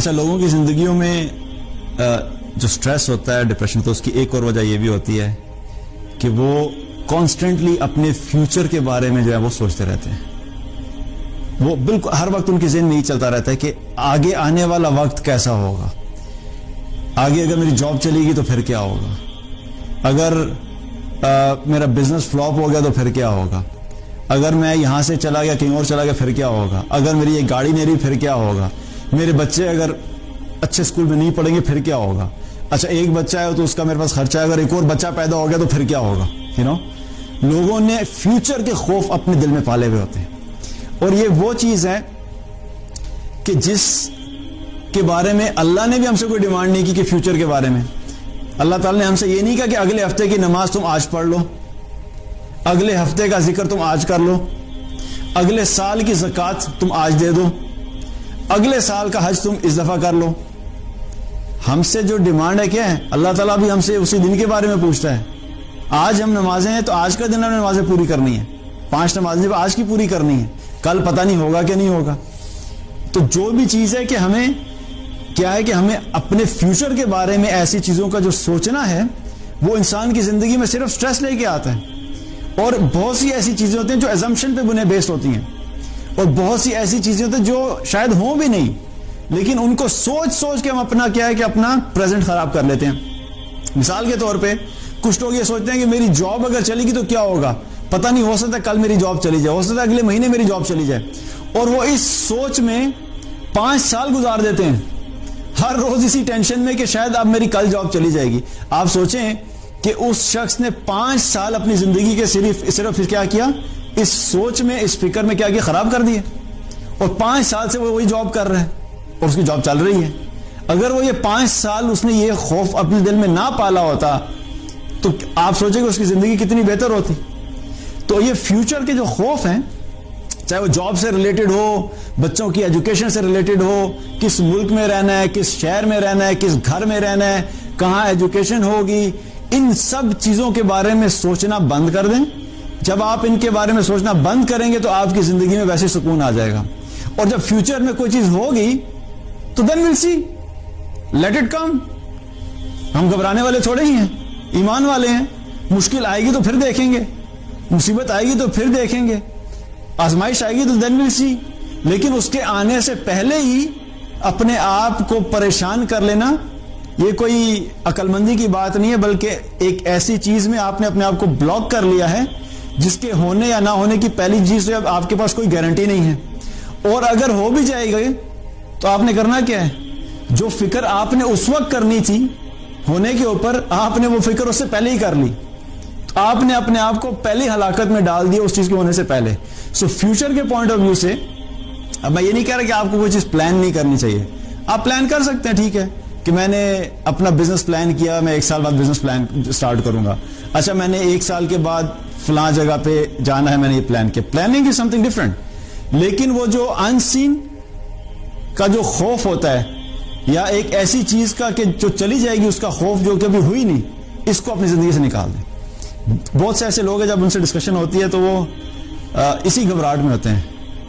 اچھا، لوگوں کی زندگیوں میں جو سٹریس ہوتا ہے، ڈپریشن، تو اس کی ایک اور وجہ یہ بھی ہوتی ہے کہ وہ کانسٹنٹلی اپنے فیوچر کے بارے میں جو ہے وہ سوچتے رہتے ہیں. وہ بالکل ہر وقت ان کے ذہن میں یہ چلتا رہتا ہے کہ آگے آنے والا وقت کیسا ہوگا، آگے اگر میری جاب چلے گی تو پھر کیا ہوگا، اگر میرا بزنس فلاپ ہو گیا تو پھر کیا ہوگا، اگر میں یہاں سے چلا گیا کہیں اور چلا گیا پھر کیا ہوگا، اگر میری یہ گاڑی نہیں رہی پھر کیا ہوگا، میرے بچے اگر اچھے اسکول میں نہیں پڑھیں گے پھر کیا ہوگا. اچھا، ایک بچہ ہے تو اس کا میرے پاس خرچہ ہے، اگر ایک اور بچہ پیدا ہو گیا تو پھر کیا ہوگا. لوگوں نے فیوچر کے خوف اپنے دل میں پالے ہوئے ہوتے ہیں. اور یہ وہ چیز ہے کہ جس کے بارے میں اللہ نے بھی ہم سے کوئی ڈیمانڈ نہیں کی کہ فیوچر کے بارے میں. اللہ تعالیٰ نے ہم سے یہ نہیں کہا کہ اگلے ہفتے کی نماز تم آج پڑھ لو، اگلے ہفتے کا ذکر تم آج کر لو، اگلے سال کی زکوٰۃ تم آج دے دو، اگلے سال کا حج تم اس دفعہ کر لو. ہم سے جو ڈیمانڈ ہے کیا ہے؟ اللہ تعالیٰ بھی ہم سے اسی دن کے بارے میں پوچھتا ہے. آج ہم نمازیں ہیں تو آج کا دن ہم نے نمازیں پوری کرنی ہے، 5 نمازیں آج کی پوری کرنی ہے، کل پتہ نہیں ہوگا کہ نہیں ہوگا. تو جو بھی چیز ہے کہ ہمیں کیا ہے کہ ہمیں اپنے فیوچر کے بارے میں ایسی چیزوں کا جو سوچنا ہے وہ انسان کی زندگی میں صرف سٹریس لے کے آتا ہے. اور بہت سی ایسی چیزیں ہوتی ہیں جو ایزمپشن پہ بنے بیسڈ ہوتی ہیں، اور بہت سی ایسی چیزیں ہوتی ہیں جو شاید ہوں بھی نہیں، لیکن ان کو سوچ سوچ کے ہم اپنا کیا ہے کہ اپنا پریزنٹ خراب کر لیتے ہیں. مثال کے طور پہ کچھ لوگ یہ سوچتے ہیں کہ میری جاب اگر چلے گی تو کیا ہوگا، پتہ نہیں، ہو سکتا ہے کل میری جاب چلی جائے، ہو سکتا ہے اگلے مہینے میری جاب چلی جائے. اور وہ اس سوچ میں 5 سال گزار دیتے ہیں، ہر روز اسی ٹینشن میں کہ شاید اب میری کل جاب چلی جائے گی. آپ سوچیں کہ اس شخص نے 5 سال اپنی زندگی کے صرف کیا کیا، اس سوچ میں، اس فکر میں کیا کیا، خراب کر دیے. اور 5 سال سے وہ وہی جاب کر رہا ہے اور اس کی جاب چل رہی ہے. اگر وہ یہ 5 سال اس نے یہ خوف اپنے دل میں نہ پالا ہوتا تو آپ سوچیں کہ اس کی زندگی کتنی بہتر ہوتی. تو یہ فیوچر کے جو خوف ہیں، چاہے وہ جاب سے ریلیٹڈ ہو، بچوں کی ایجوکیشن سے ریلیٹڈ ہو، کس ملک میں رہنا ہے، کس شہر میں رہنا ہے، کس گھر میں رہنا ہے، کہاں ایجوکیشن ہوگی، ان سب چیزوں کے بارے میں سوچنا بند کر دیں. جب آپ ان کے بارے میں سوچنا بند کریں گے تو آپ کی زندگی میں ویسے سکون آ جائے گا. اور جب فیوچر میں کوئی چیز ہوگی تو دین ول سی، لیٹ اٹ کم. ہم گھبرانے والے تھوڑے ہی ہیں، ایمان والے ہیں. مشکل آئے گی تو پھر دیکھیں گے، مصیبت آئے گی تو پھر دیکھیں گے، آزمائش آئے گی تو دین ول سی. لیکن اس کے آنے سے پہلے ہی اپنے آپ کو پریشان کر لینا یہ کوئی عقل مندی کی بات نہیں ہے، بلکہ ایک ایسی چیز میں آپ نے اپنے آپ کو بلاک کر لیا ہے جس کے ہونے یا نہ ہونے کی پہلی چیز تو آپ کے پاس کوئی گارنٹی نہیں ہے. اور اگر ہو بھی جائے گا تو آپ نے کرنا کیا ہے؟ جو فکر آپ نے اس وقت کرنی تھی ہونے کے اوپر، آپ نے وہ فکر اس سے پہلے ہی کر لی. آپ نے اپنے آپ کو پہلی ہلاکت میں ڈال دیا اس چیز کے ہونے سے پہلے. سو فیوچر کے پوائنٹ آف ویو سے اب میں یہ نہیں کہہ رہا کہ آپ کو کوئی چیز پلان نہیں کرنی چاہیے. آپ پلان کر سکتے ہیں، ٹھیک ہے کہ میں نے اپنا بزنس پلان کیا، میں 1 سال بعد بزنس پلان سٹارٹ کروں گا. اچھا، میں نے 1 سال کے بعد فلاں جگہ پہ جانا ہے، میں نے یہ پلان کیا. Planning is some thing different. لیکن وہ جو ان سین کا جو خوف ہوتا ہے، یا ایک ایسی چیز کا کہ جو چلی جائے گی اس کا خوف جو کبھی ہوئی نہیں، اس کو اپنی زندگی سے نکال دیں. بہت سے ایسے لوگ ہیں جب ان سے ڈسکشن ہوتی ہے تو وہ اسی گھبراہٹ میں ہوتے ہیں،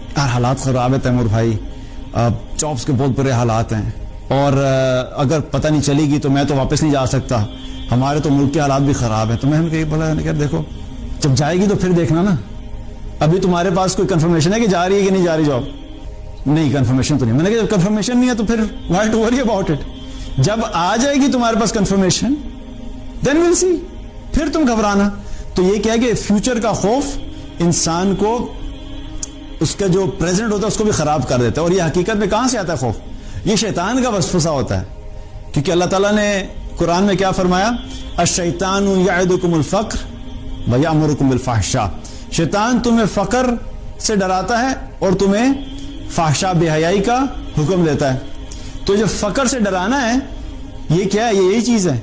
یار حالات خراب ہے تیمور بھائی، جابس کے بہت برے حالات ہیں، اور اگر پتہ نہیں چلے گی تو میں تو واپس نہیں جا سکتا، ہمارے تو ملک کے حالات بھی خراب ہیں. تو میں نے بولا کہ دیکھو، جب جائے گی تو پھر دیکھنا نا. ابھی تمہارے پاس کوئی کنفرمیشن ہے کہ جا رہی ہے کہ نہیں جا رہی جاب؟ نہیں، کنفرمیشن تو نہیں. میں نے کہا جب کنفرمیشن نہیں ہے تو پھر why to worry about it. جب آ جائے گی تمہارے پاس کنفرمیشن دین ول سی، پھر تم گھبرانا. تو یہ کیا ہے کہ فیوچر کا خوف انسان کو اس کا جو پریزنٹ ہوتا ہے اس کو بھی خراب کر دیتا ہے. اور یہ حقیقت میں کہاں سے آتا ہے خوف؟ یہ شیطان کا وسوسہ ہوتا ہے. کیونکہ اللہ تعالیٰ نے قرآن میں کیا فرمایا؟ الشیطان یعدکم الفقر ویأمرکم بالفحشاء. شیطان تمہیں فقر سے ڈراتا ہے اور تمہیں فحشاء بے حیائی کا حکم دیتا ہے. تو جو فقر سے ڈرانا ہے یہ کیا ہے؟ یہی چیز ہے.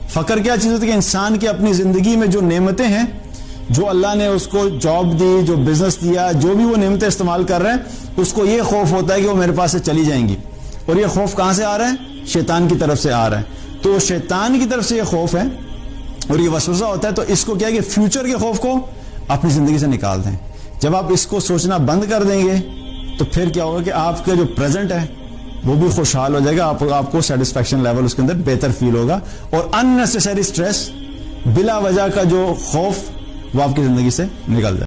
فقر کیا چیز ہوتی ہے کہ انسان کی اپنی زندگی میں جو نعمتیں ہیں، جو اللہ نے اس کو جاب دی، جو بزنس دیا، جو بھی وہ نعمتیں استعمال کر رہے ہیں، اس کو یہ خوف ہوتا ہے کہ وہ میرے پاس سے چلی جائیں گی. اور یہ خوف کہاں سے آ رہا ہے؟ شیطان کی طرف سے آ رہا ہے. تو شیطان کی طرف سے یہ خوف ہے اور یہ وسوسہ ہوتا ہے. تو اس کو کیا ہے کہ فیوچر کے خوف کو اپنی زندگی سے نکال دیں. جب آپ اس کو سوچنا بند کر دیں گے تو پھر کیا ہوگا کہ آپ کا جو پریزنٹ ہے وہ بھی خوشحال ہو جائے گا, آپ کو سیٹسفیکشن لیول اس کے اندر بہتر فیل ہوگا, اور ان نیسیسری اسٹریس, بلا وجہ کا جو خوف, وہ آپ کی زندگی سے نکل جائے.